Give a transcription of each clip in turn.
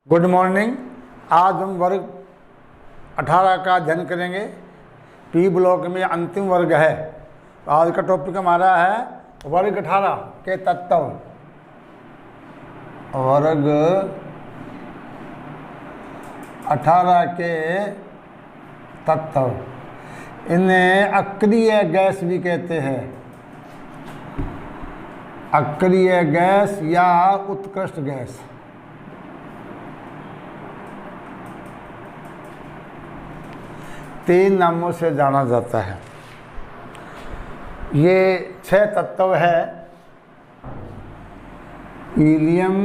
Good morning. आज हम वर्ग 18 का अध्ययन करेंगे। पी ब्लॉक में अंतिम वर्ग है। आज का टॉपिक हमारा है वर्ग 18 के तत्व। वर्ग 18 के तत्व, इन्हें अक्रिय गैस भी कहते हैं। अक्रिय गैस या उत्कृष्ट गैस। तीन नामों से जाना जाता है। ये 6 तत्व है: helium,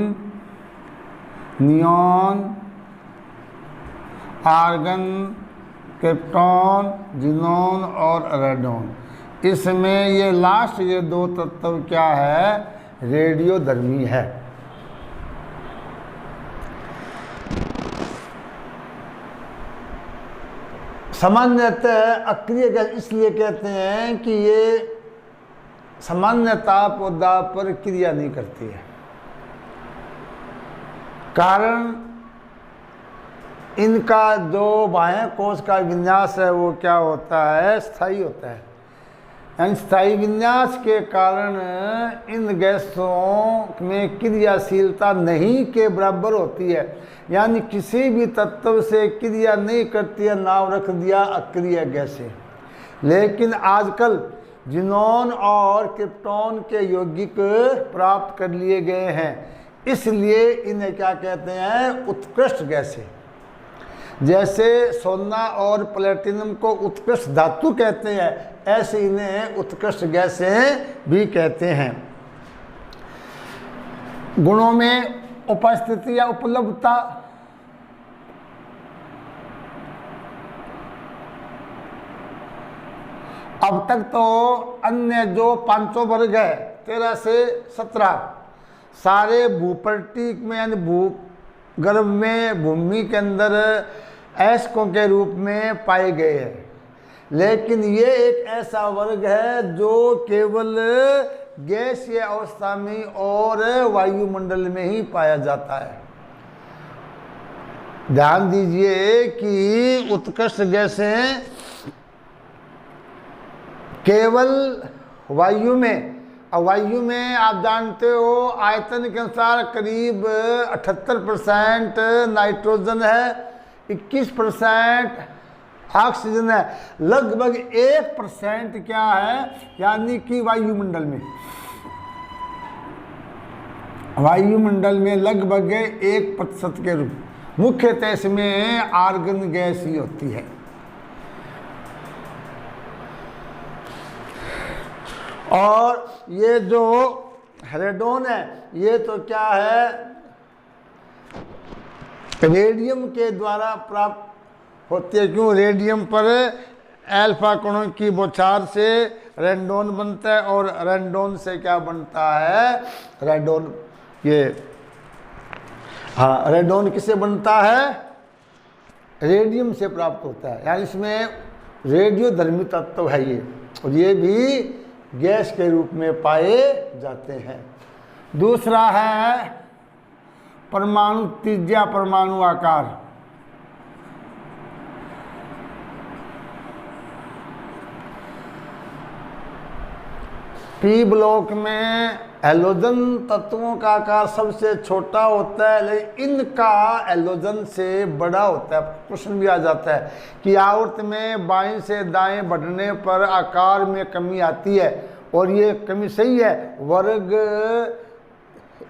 neon, argon, krypton, xenon और रेडॉन। इसमें ये लास्ट ये 2 तत्व क्या है? रेडियोधर्मी है। सामान्यतः अक्रिय गैस इसलिए कहते हैं कि ये सामान्य ताप और दाब पर क्रिया नहीं करती है। कारण इनका जो बाह्य कोश का विन्यास है वो क्या होता है? स्थायी होता है। यानी स्थायी विन्यास के कारण इन गैसों में क्रियाशीलता नहीं के बराबर होती है। यानी किसी भी तत्व से क्रिया नहीं करती है, नाम रख दिया अक्रिय गैसें। लेकिन आजकल ज़ीनॉन और क्रिप्टॉन के यौगिक प्राप्त कर लिए गए हैं, इसलिए इन्हें क्या कहते हैं? उत्कृष्ट गैसें। जैसे सोना और प्लेटिनम को उत्कृष्ट धातु कहते हैं, ऐसे इन्हें उत्कृष्ट गैसें भी कहते हैं। गुणों में उपस्थिति या उपलब्धता, अब तक तो अन्य जो 500 वर्ग है 13 से 17 सारे भूपर्टी में यानी भूगर्भ में भूमि के अंदर अयस्कों के रूप में पाए गए हैं। लेकिन ये एक ऐसा वर्ग है जो केवल गैसीय अवस्था में और वायुमंडल में ही पाया जाता है। ध्यान दीजिए कि उत्कृष्ट गैसें केवल वायु में, और वायु में आप जानते हो आयतन के अनुसार करीब 78% नाइट्रोजन है, 21% ऑक्सीजन है, लगभग 1% क्या है? यानी कि वायुमंडल में लगभग 1% के रूप। मुख्यतः इसमें आर्गन गैस ही होती है। और ये जो रेडॉन है ये तो क्या है? रेडियम के द्वारा प्राप्त होती है। क्यों? रेडियम पर अल्फा कणों की बौछार से रेडॉन बनता है, और रेडॉन से क्या बनता है? रेडॉन। ये हाँ, रेडॉन किससे बनता है? रेडियम से प्राप्त होता है। यानी इसमें रेडियोधर्मी तत्व है ये, और ये भी गैस के रूप में पाए जाते हैं। दूसरा है परमाणु त्रिज्या, परमाणु आकार। पी ब्लॉक में हैलोजन तत्वों का आकार सबसे छोटा होता है, लेकिन इनका हैलोजन से बड़ा होता है। प्रश्न भी आ जाता है कि आवर्त में बाएं से दाएं बढ़ने पर आकार में कमी आती है, और ये कमी सही है। वर्ग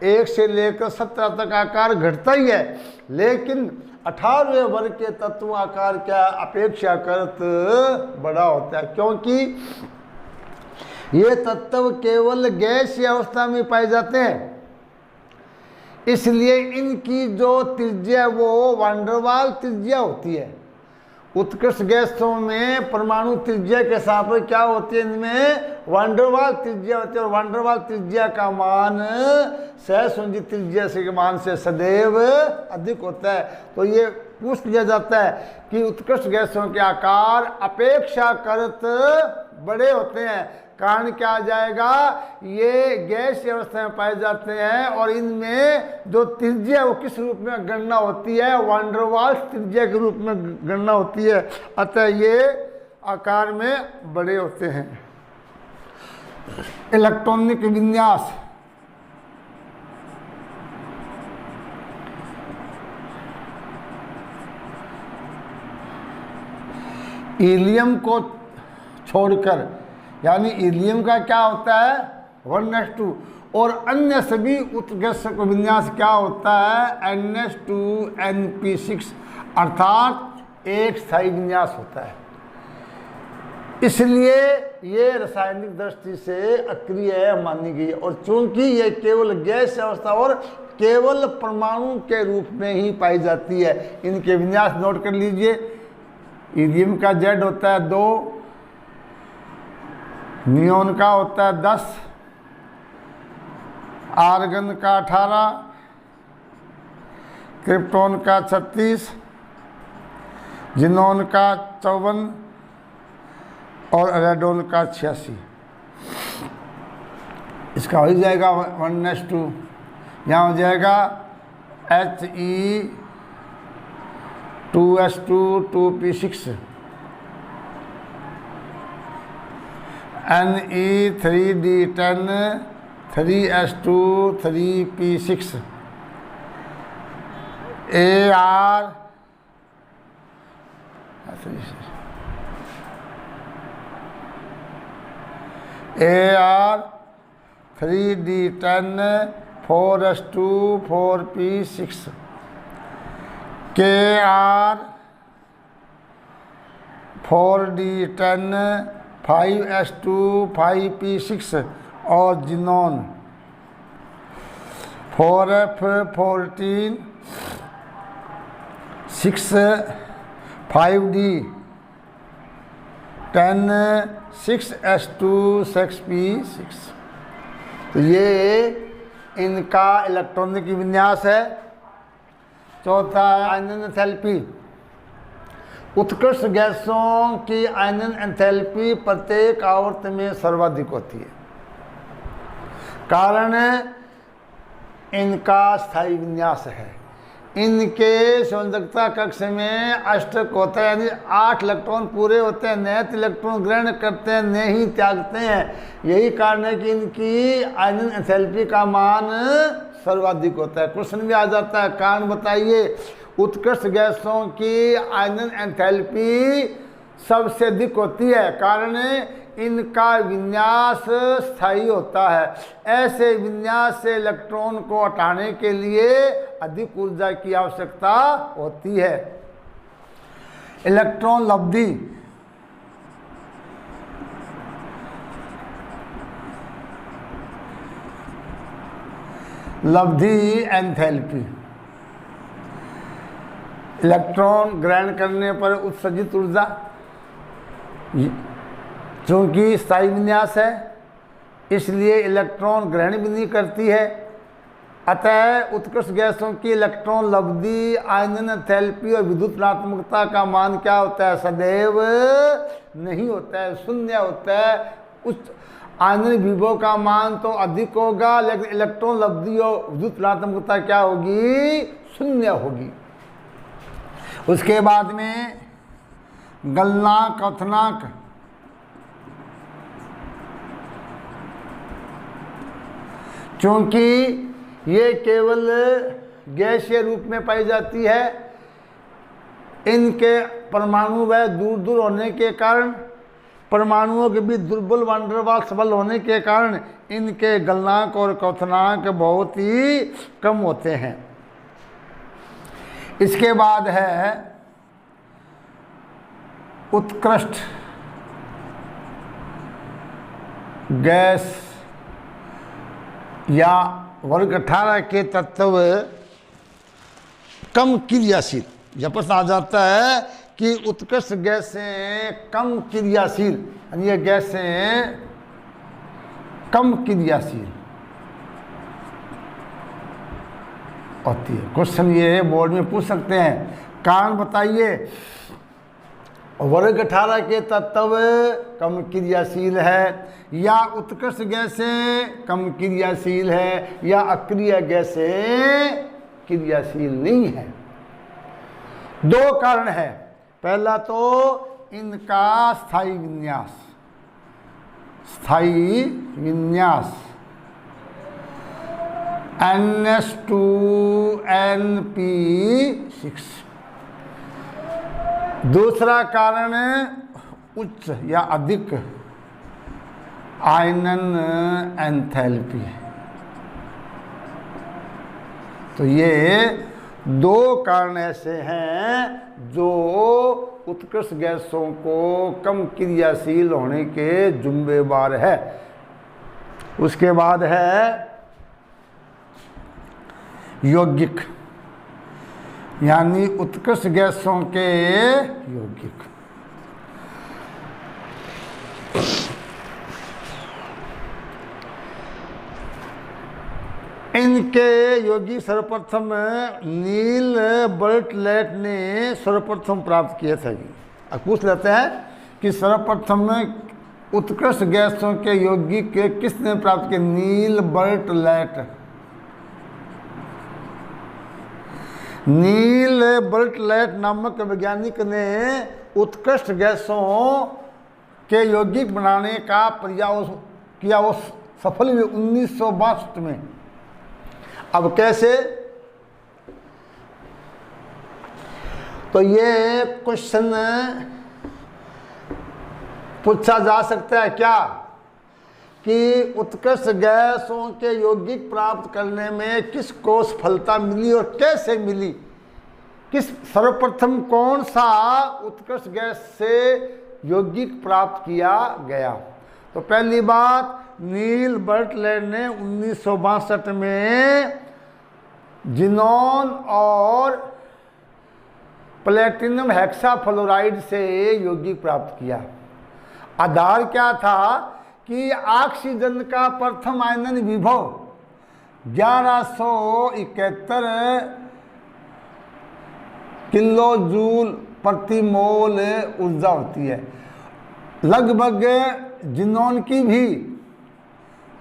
1 से लेकर 17 तक आकार घटता ही है, लेकिन 18वें वर्ग के तत्व आकार क्या अपेक्षाकृत बड़ा होता है, क्योंकि ये तत्व केवल गैसीय अवस्था में पाए जाते हैं। इसलिए इनकी जो त्रिज्या वो वांडरवाल त्रिज्या होती है। उत्कृष्ट गैसों में परमाणु त्रिज्या के साथ क्या होती है? इनमें वांडरवाल त्रिज्या होती है, और वांडरवाल त्रिज्या का मान सहसंयोजी त्रिज्या के मान से सदैव अधिक होता है। तो ये पूछ लिया जाता है कि उत्कृष्ट गैसों के आकार अपेक्षाकृत बड़े होते हैं, कारण क्या आ जाएगा, ये गैस अवस्था में पाए जाते हैं और इनमें जो त्रिज्या वो किस रूप में गणना होती है, वान डेर वाल्स त्रिज्या के रूप में गणना होती है। अतः ये आकार में बड़े होते हैं। इलेक्ट्रॉनिक विन्यास, हीलियम को छोड़कर, यानी हीलियम का क्या होता है 1s2 और अन्य सभी उत्प्रेरक विन्यास क्या होता है NS2NP6 अर्थात एक स्थायी विन्यास होता है। इसलिए ये रासायनिक दृष्टि से अक्रिय मानी गई और चूंकि ये केवल गैस अवस्था और केवल परमाणु के रूप में ही पाई जाती है। इनके विन्यास नोट कर लीजिए। हीलियम का Z होता है 2, नियोन का होता है 10, आर्गन का 18, क्रिप्टॉन का 36, जिनोन का 54 और रेडोन का 86। इसका हो जाएगा 1s2, यहाँ हो जाएगा He2s2 2p6, Ne3d10 3s2 3p6, Ar3d10 4s2 4p6, Kr4d10 5s2 5p6 और xenon 4f14 6 5d 10 6s2 6p6। तो ये इनका इलेक्ट्रॉनिक विन्यास है। चौथा है आयनन एंथैल्पी। उत्कृष्ट गैसों की आयनन एंथैल्पी प्रत्येक आवर्त में सर्वाधिक होती है। कारण इनका स्थायी विन्यास है। इनके संयोजकता कक्ष में अष्टक होता है, यानी 8 इलेक्ट्रॉन पूरे होते हैं, नियत इलेक्ट्रॉन ग्रहण करते हैं, न ही त्यागते हैं। यही कारण है कि इनकी आयनन एंथैल्पी का मान सर्वाधिक होता है। क्वेश्चन भी आ जाता है, कारण बताइए। उत्कृष्ट गैसों की आयनन एंथैल्पी सबसे अधिक होती है, कारण इनका विन्यास स्थायी होता है। ऐसे विन्यास से इलेक्ट्रॉन को हटाने के लिए अधिक ऊर्जा की आवश्यकता होती है। इलेक्ट्रॉन लब्धि। लब्धि एंथैल्पी, इलेक्ट्रॉन ग्रहण करने पर उत्सर्जित ऊर्जा, चूंकि स्थायी विन्यास है इसलिए इलेक्ट्रॉन ग्रहण भी नहीं करती है। अतः उत्कृष्ट गैसों की इलेक्ट्रॉन लब्धि, आयनन एंथैल्पी और विद्युत ऋणात्मकता का मान क्या होता है, सदैव नहीं होता है, शून्य होता है। उच्च आयनन विभव का मान तो अधिक होगा, लेकिन इलेक्ट्रॉन लब्धि और विद्युत ऋणात्मकता क्या होगी, शून्य होगी। उसके बाद में गलनांक, क्वथनांक। चूंकि ये केवल गैसीय रूप में पाई जाती है, इनके परमाणु वह दूर दूर होने के कारण, परमाणुओं के बीच दुर्बल वान डेर वाल्स बल होने के कारण इनके गलनांक और क्वथनांक बहुत ही कम होते हैं। इसके बाद है उत्कृष्ट गैस या वर्ग 18 के तत्व कम क्रियाशील। यह प्रश्न आ जाता है कि उत्कृष्ट गैसें कम क्रियाशील, यानी ये गैसें कम क्रियाशील होती है। क्वेश्चन ये है, बोर्ड में पूछ सकते हैं। कारण बताइए। वर्ग 18 के तत्व कम क्रियाशील है, या उत्कृष्ट गैसें कम क्रियाशील है, या अक्रिय गैसें क्रियाशील नहीं है। दो कारण है। पहला तो इनका स्थायी विन्यास, NH2NP6। दूसरा कारण उच्च या अधिक आयनन एंथैल्पी। तो ये दो कारण ऐसे हैं जो उत्कृष्ट गैसों को कम क्रियाशील होने के जुम्मेवार है। उसके बाद है यौगिक, यानी उत्कृष्ट गैसों के यौगिक। इनके यौगिक सर्वप्रथम नील बर्टलेट ने सर्वप्रथम प्राप्त किए थे। अब पूछ लेते हैं कि सर्वप्रथम उत्कृष्ट गैसों के यौगिक किसने प्राप्त किए? नील बर्टलेट। नील बर्टलेट नामक वैज्ञानिक ने उत्कृष्ट गैसों के यौगिक बनाने का प्रयास किया, वो सफल हुए 1962 में। अब कैसे? तो ये क्वेश्चन पूछा जा सकता है क्या कि उत्कृष्ट गैसों के यौगिक प्राप्त करने में किसको सफलता मिली और कैसे मिली? किस सर्वप्रथम कौन सा उत्कृष्ट गैस से यौगिक प्राप्त किया गया? तो पहली बात, नील बर्टलेट ने 1962 में जिनोन और प्लेटिनम हेक्साफ्लोराइड से यौगिक प्राप्त किया। आधार क्या था कि ऑक्सीजन का प्रथम आयनन विभव 1171 किलो जूल प्रति मोल ऊर्जा होती है। लगभग जिनोन की भी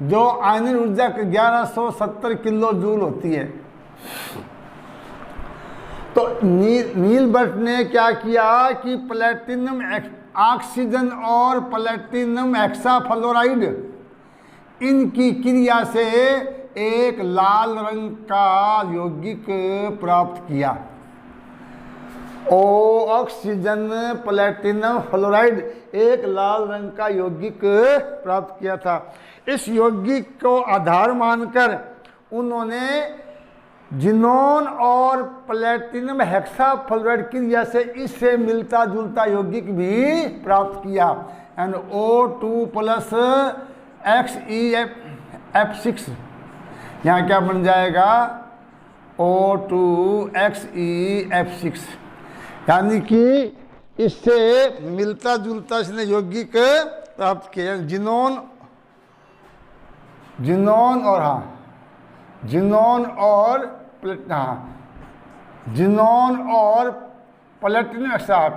जो आयनन ऊर्जा 1170 किलो जूल होती है। तो नील बर्ट ने क्या किया कि प्लेटिनम ऑक्सीजन और प्लेटिनम हेक्साफ्लोराइड इनकी क्रिया से एक लाल रंग का यौगिक प्राप्त किया। ऑक्सीजन प्लेटिनम फ्लोराइड एक लाल रंग का यौगिक प्राप्त किया था। इस यौगिक को आधार मानकर उन्होंने जिनोन और प्लेटिनम हेक्साफ्लोराइड क्रिया से इससे मिलता जुलता यौगिक भी प्राप्त किया। O2+ XeF6, यहाँ क्या बन जाएगा? O2XeF6, यानी कि इससे मिलता जुलता इसने यौगिक प्राप्त किया। जिनोन और प्लेटिनम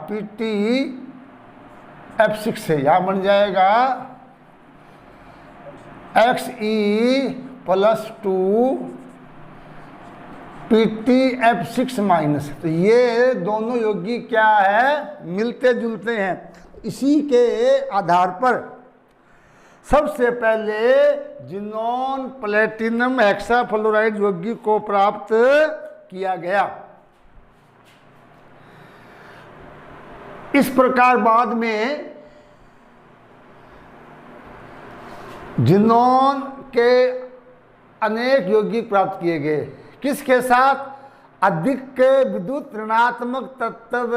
PtF6 से यहाँ बन जाएगा Xe+2 PtF6-। तो ये दोनों यौगिक क्या है? मिलते जुलते हैं। इसी के आधार पर सबसे पहले जिनोन प्लेटिनम हेक्साफ्लोराइड यौगिक को प्राप्त किया गया। इस प्रकार बाद में जिनोन के अनेक यौगिक प्राप्त किए गए। किसके साथ? अधिक विद्युत ऋणात्मक तत्व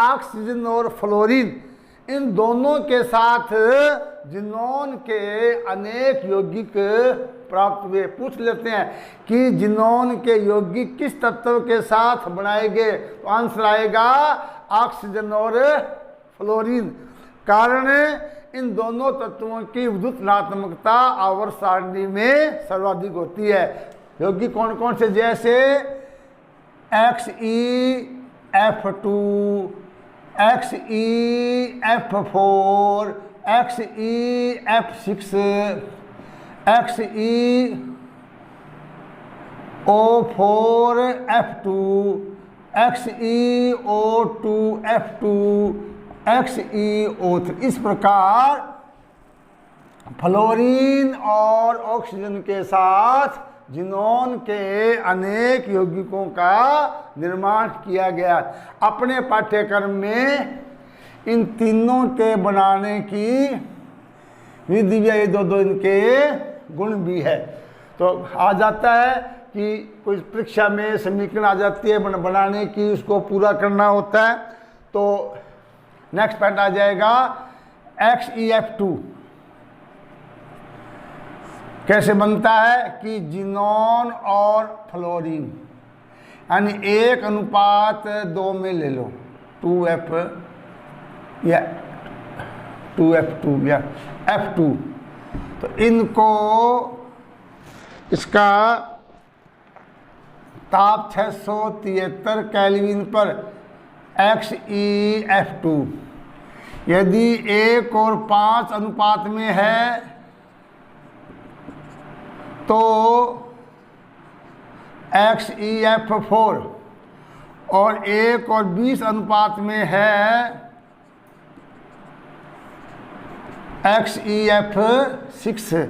ऑक्सीजन और फ्लोरीन, इन दोनों के साथ जिनोन के अनेक यौगिक प्राप्त हुए। पूछ लेते हैं कि जिनोन के यौगिक किस तत्व के साथ बनाए गए? तो आंसर आएगा ऑक्सीजन और फ्लोरीन। कारण इन दोनों तत्वों की विद्युत ऋणात्मकता आवर्त सारणी में सर्वाधिक होती है। यौगिक कौन कौन से? जैसे XeF2, XeF4, XeF6, XeO4F2, XeO2F2, XeO3। इस प्रकार फ्लोरीन और ऑक्सीजन के साथ जिनोन के अनेक यौगिकों का निर्माण किया गया। अपने पाठ्यक्रम में इन तीनों के बनाने की विधि भी, ये दो इनके गुण भी है। तो आ जाता है कि कोई परीक्षा में समीकरण आ जाती है बनाने की, उसको पूरा करना होता है। तो नेक्स्ट पॉइंट आ जाएगा XeF2 कैसे बनता है कि जिनोन और फ्लोरीन यानी 1:2 में ले लो, 2F या 2F2 या F2। तो इनको इसका ताप 673 केल्विन पर XeF2 यदि 1 और 5 अनुपात में है तो XeF4 और 1 और 20 अनुपात में है XeF6।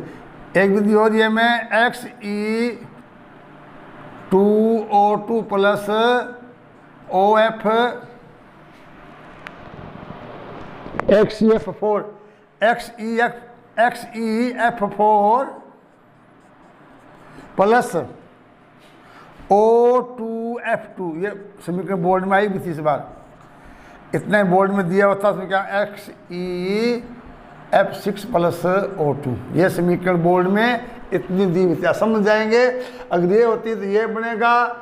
एक विधि हो रही है में Xe2O2 plus OF XeF4 XeF4 plus O2F2। ये समीकरण बोर्ड में आई भी थी इस बार, इतना बोर्ड में दिया होता उसमें क्या XeF6 प्लस O2। ये समीकरण बोर्ड में इतनी दी हुई थी, समझ जाएंगे। अगर ये होती तो ये बनेगा,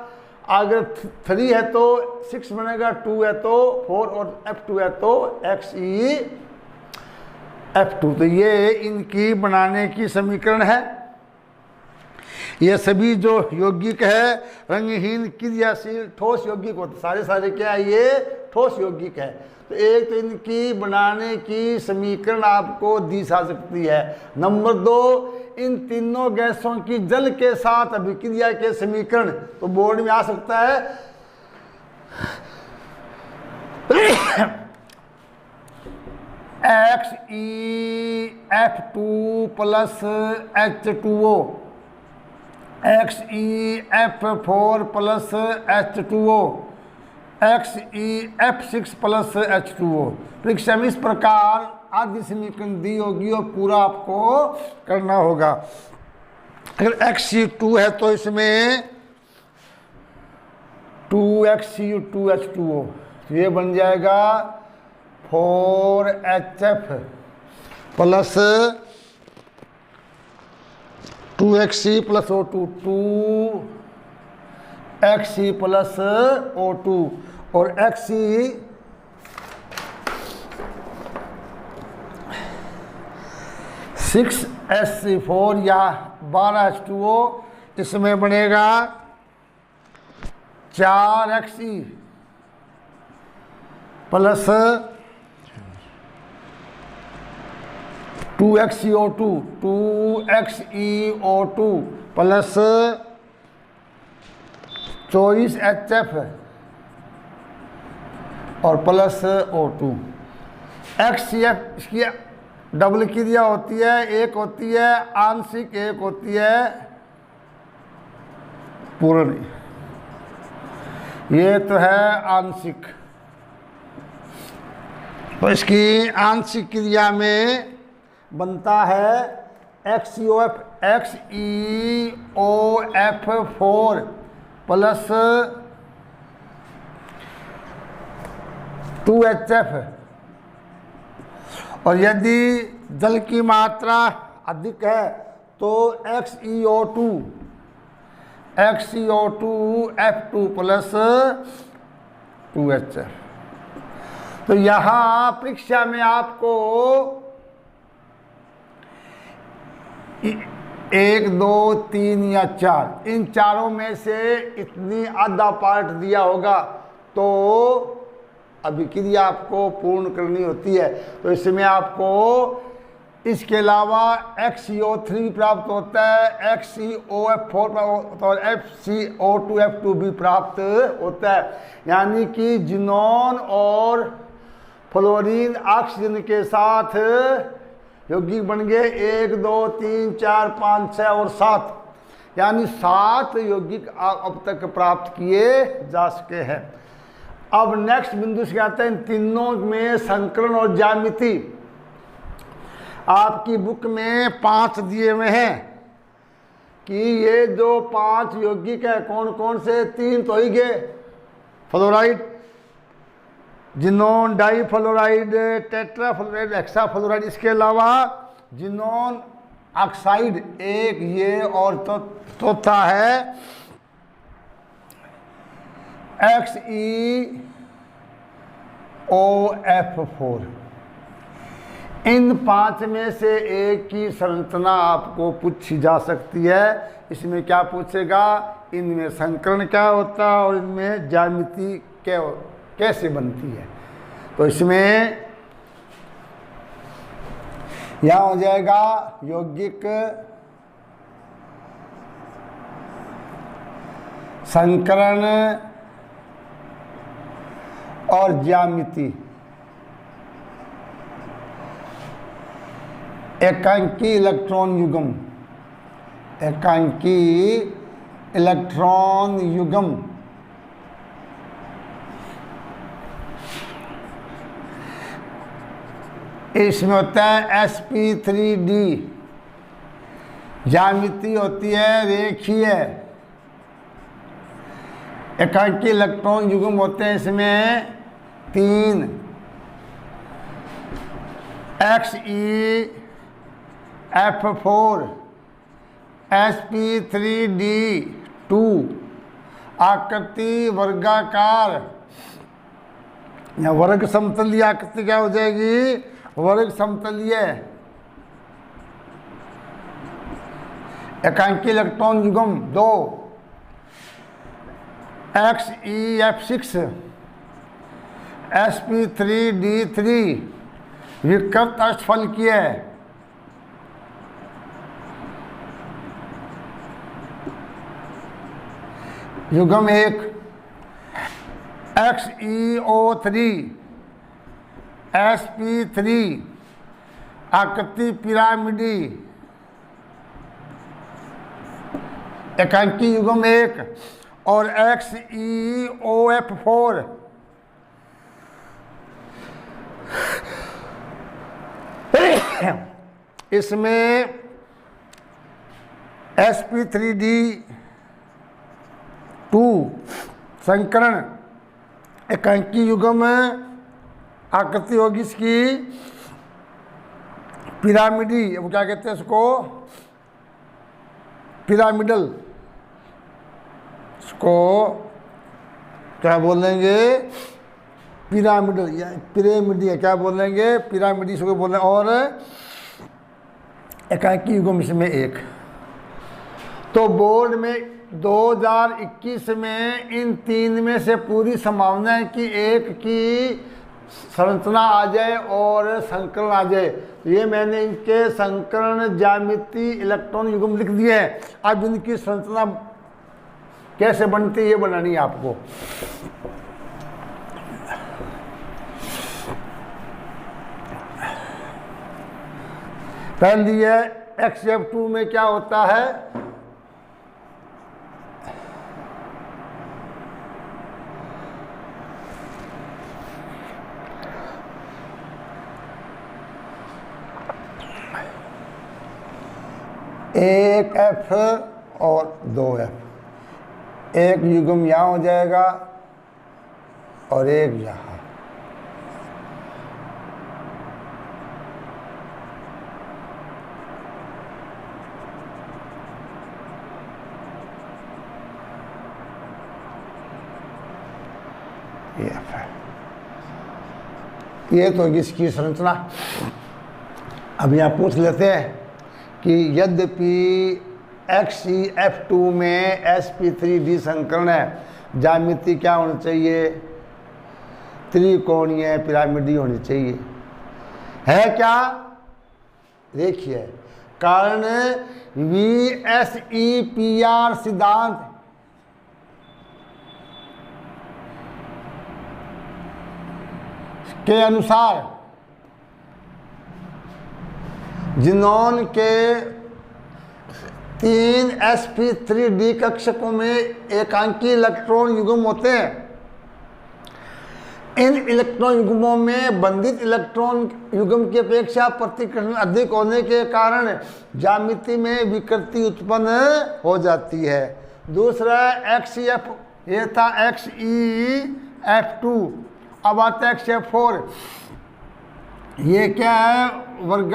अगर 3 है तो 6 बनेगा, 2 है तो 4 और F2 है तो XeF2। तो ये इनकी बनाने की समीकरण है। ये सभी जो यौगिक है रंगहीन क्रियाशील ठोस यौगिक होते, सारे क्या है, ये ठोस यौगिक है। तो एक तो इनकी बनाने की समीकरण आपको दी जा सकती है। नंबर 2, इन तीनों गैसों की जल के साथ अभिक्रिया के समीकरण तो बोर्ड में आ सकता है XeF2 plus H2O, XeF4 plus H2O, XeF6 plus H2O। परीक्षा में इस प्रकार आदि समीकरण दी होगी और पूरा आपको करना होगा। अगर Xe2 है तो इसमें 2XCU2H2O, तो ये बन जाएगा 4HF plus 2XC plus O2, 2XC plus O2 और XC 6SC4 या 12H2O। इसमें बनेगा 4XE plus 2XeO2, 2XeO2 plus 24HF और प्लस O2। XCF इसकी डबल क्रिया होती है, एक होती है आंशिक, एक होती है पूर्ण। ये तो है आंशिक। तो इसकी आंशिक क्रिया में बनता है XeOF4 प्लस 2HF। और यदि जल की मात्रा अधिक है तो XeO2F2 प्लस 2HF। तो यहाँ परीक्षा में आपको 1, 2, 3 या 4 इन चारों में से इतनी आधा पार्ट दिया होगा तो अभिक्रिया आपको पूर्ण करनी होती है। तो इसमें आपको इसके अलावा XCO3 प्राप्त होता है, XCOF4 प्राप्त होता है और FCO2F2 भी प्राप्त होता है। यानी कि जिनोन और फ्लोरीन ऑक्सीजन के साथ यौगिक बन गए 1 2 3 4 5 6 और 7, यानी 7 यौगिक अब तक प्राप्त किए जा सके हैं। अब नेक्स्ट बिंदु से आते हैं इन तीनों में संकरण और ज्यामिति। आपकी बुक में 5 दिए हुए हैं कि ये जो 5 यौगिक है कौन कौन से, 3 तो ही गए, fluoride, xenon difluoride, tetrafluoride, hexafluoride, इसके अलावा जिनोन ऑक्साइड एक ये, और तो चौथा है XeOF4। इन 5 में से एक की संरचना आपको पूछी जा सकती है। इसमें क्या पूछेगा, इनमें संकरण क्या होता है और इनमें ज्यामिति कैसे बनती है। तो इसमें यह हो जाएगा यौगिक संकरण और ज्यामिति। एकांकी इलेक्ट्रॉन युग्म, एकांकी इलेक्ट्रॉन युग्म इसमें होता है sp3d। ज्यामिति होती है रेखीय। एकांकी इलेक्ट्रॉन युग्म होते हैं इसमें 3, XeF4 sp3d2, आकृति वर्गाकार या वर्ग समतलीय आकृति क्या हो जाएगी, वर्ग समतलीय। एकांकी इलेक्ट्रॉन युग्म 2, XeF6 sp3d3, विकृत अष्टफलकीय। युग्म 1, XeO3 sp3, आकृति पिरामिडी। एकांकी युग्म 1 और XeOF4 इसमें sp3d2 संकरण। एकांकी युग्म आकृति होगी इसकी पिरामिडी, वो क्या कहते हैं इसको, पिरामिडल। इसको क्या बोलेंगे, पिरामिडल या पिरामिडी है, क्या बोलेंगे, पिरामिडी इसको बोलेंगे। और एकांकी युग्म इसमें 1। तो बोर्ड में 2021 में इन 3 में से पूरी संभावना है कि एक की संरचना आ जाए और संकरण आ जाए। तो ये मैंने इनके संकरण, ज्यामिति, इलेक्ट्रॉन युग्म लिख दिए हैं। अब इनकी संरचना कैसे बनती है ये बनानी है आपको। पहली है XeF2 में क्या होता है, एक F और 2F। एक युग्म यहाँ हो जाएगा और एक यहाँ। ये तो इसकी संरचना। अब यहाँ पूछ लेते हैं कि यद्यपि XeF2 में sp3d संकरण है, ज्यामिति क्या होनी चाहिए। त्रिकोणीय पिरामिड होनी चाहिए। है क्या? देखिए, कारण VSEPR सिद्धांत के अनुसार ज़ीनॉन के 3 sp3d कक्षकों में एकांकी इलेक्ट्रॉन युग्म होते हैं। इन इलेक्ट्रॉन युग्मों में बंधित इलेक्ट्रॉन युग्म की अपेक्षा प्रतिकर्षण अधिक होने के कारण ज्यामिति में विकृति उत्पन्न हो जाती है। दूसरा XEF, ये था XEF2, अब आता है XEF4। ये क्या है? वर्ग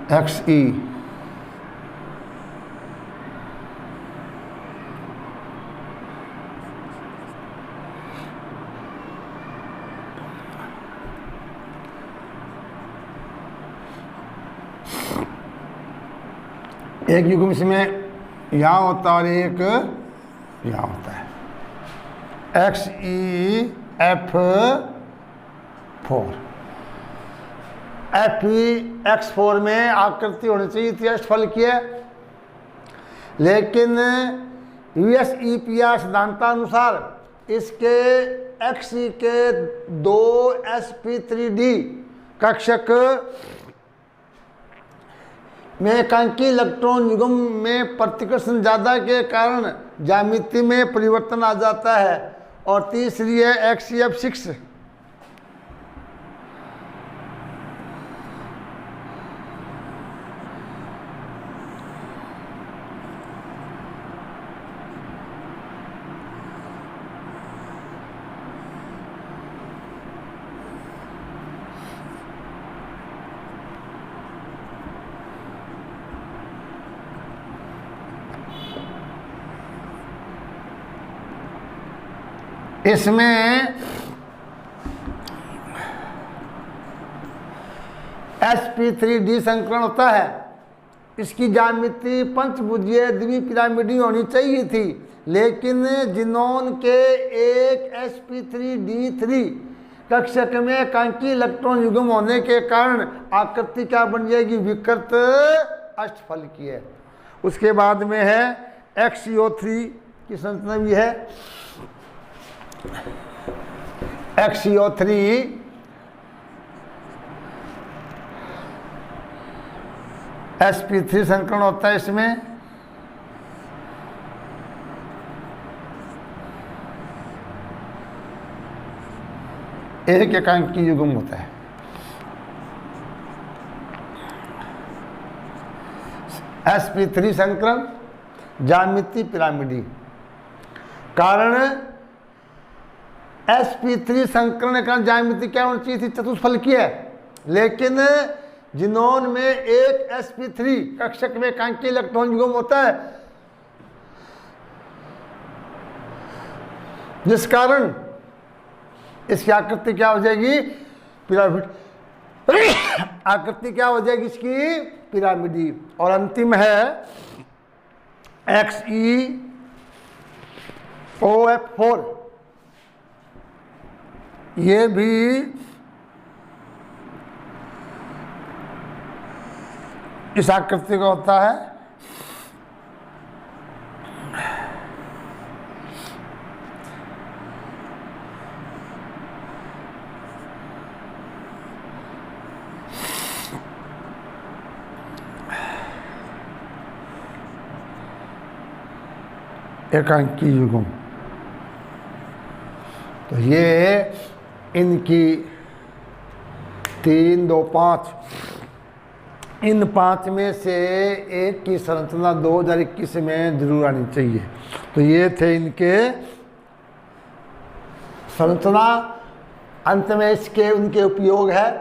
XE एक युग्म इसमें यहाँ होता है और एक यहाँ होता है। XEF4 FeX4 में आकृति होनी चाहिए थी अष्टफल की है, लेकिन VSEPR सिद्धांतानुसार इसके Xe के 2 sp3d कक्षक में एकांकी इलेक्ट्रॉन युग्म में प्रतिकर्षण ज्यादा के कारण ज्यामिति में परिवर्तन आ जाता है। और तीसरी है XEF6। इसमें sp3d संकरण होता है। इसकी ज्यामिति पंचभुजीय द्विपिरामिडी होनी चाहिए थी, लेकिन ज़ीनॉन के एक sp3d3 कक्षक में एकांकी इलेक्ट्रॉन युग्म होने के कारण आकृति क्या बन जाएगी? विकृत अष्टफल की है। उसके बाद में है XeO3 की संरचना भी है। XeO3 sp3 संकरण होता है। इसमें एक एकांकी युग्म होता है। sp3 संकरण ज्यामिति पिरामिडी। कारण sp3 संकरण का ज्यामिति क्या होनी चाहिए थी? चतुष्फल की है, लेकिन ज़ीनॉन में एक sp3 कक्षक में एकांकी इलेक्ट्रॉन युग्म होता है, जिस कारण इसकी आकृति क्या हो जाएगी? पिरामिड। आकृति क्या हो जाएगी इसकी? पिरामिडी। और अंतिम है XeOF4। ये भी इस आकृति का होता है। एकांकी युग्म। तो ये इनकी 3, 2, 5, इन 5 में से एक की संरचना 2021 में जरूर आनी चाहिए। तो ये थे इनके संरचना। अंत में इसके उनके उपयोग है,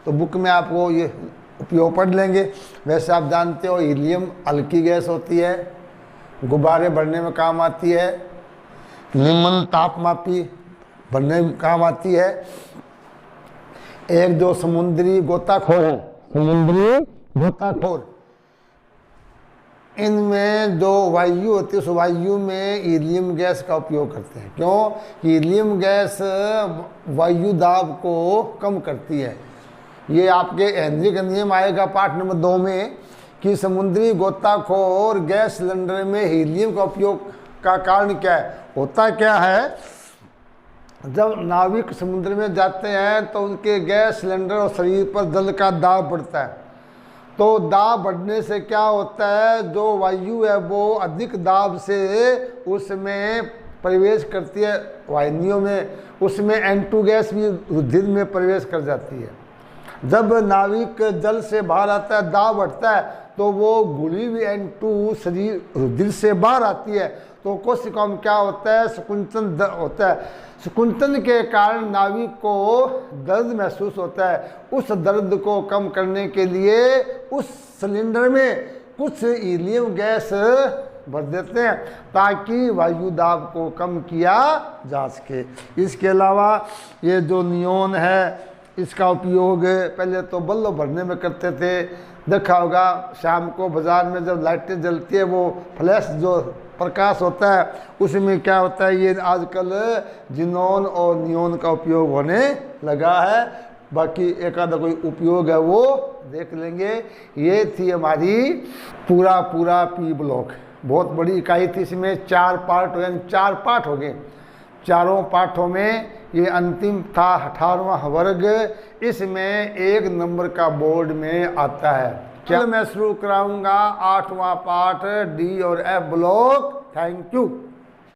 तो बुक में आपको ये उपयोग पढ़ लेंगे। वैसे आप जानते हो हीलियम हल्की गैस होती है, गुब्बारे भरने में काम आती है, निम्न तापमापी भरने में काम आती है। एक जो समुद्री गोताखोर है, समुद्री गोताखोर, इनमें जो वायु होती है उस वायु में हीलियम गैस का उपयोग करते हैं। क्यों? हीलियम गैस वायु दाब को कम करती है। ये आपके हेनरी का नियम आएगा पाठ नंबर 2 में कि समुद्री गोताखोर गैस सिलेंडर में हीलियम का उपयोग का कारण क्या है। होता क्या है, जब नाविक समुद्र में जाते हैं तो उनके गैस सिलेंडर और शरीर पर जल का दाब बढ़ता है। तो दाब बढ़ने से क्या होता है, जो वायु है वो अधिक दाब से उसमें प्रवेश करती है वाहिनियों में, उसमें N2 गैस भी रुधिर में प्रवेश कर जाती है। जब नाविक जल से बाहर आता है, दाब बढ़ता है, तो वो घुली हुई N2 शरीर रुधिर से बाहर आती है। तो कोशिकाओं में क्या होता है, संकुचन होता है। संकुचन के कारण नाविक को दर्द महसूस होता है। उस दर्द को कम करने के लिए उस सिलेंडर में कुछ हीलियम गैस भर देते हैं ताकि वायु दाब को कम किया जा सके। इसके अलावा ये जो नियोन है इसका उपयोग पहले तो बल्ब भरने में करते थे। देखा होगा शाम को बाज़ार में जब लाइटें जलती है वो फ्लैश जो प्रकाश होता है उसमें क्या होता है, ये आजकल जिनोन और नियोन का उपयोग होने लगा है। बाकी एक आधा कोई उपयोग है वो देख लेंगे। ये थी हमारी पूरा पी ब्लॉक, बहुत बड़ी इकाई थी। इसमें 4 पार्ट हो गए, 4 पाठ हो गए। चारों पाठों में ये अंतिम था 18वां वर्ग। इसमें 1 नंबर का बोर्ड में आता है। क्या मैं शुरू कराऊंगा 8वां पाठ डी और एफ ब्लॉक। Thank you.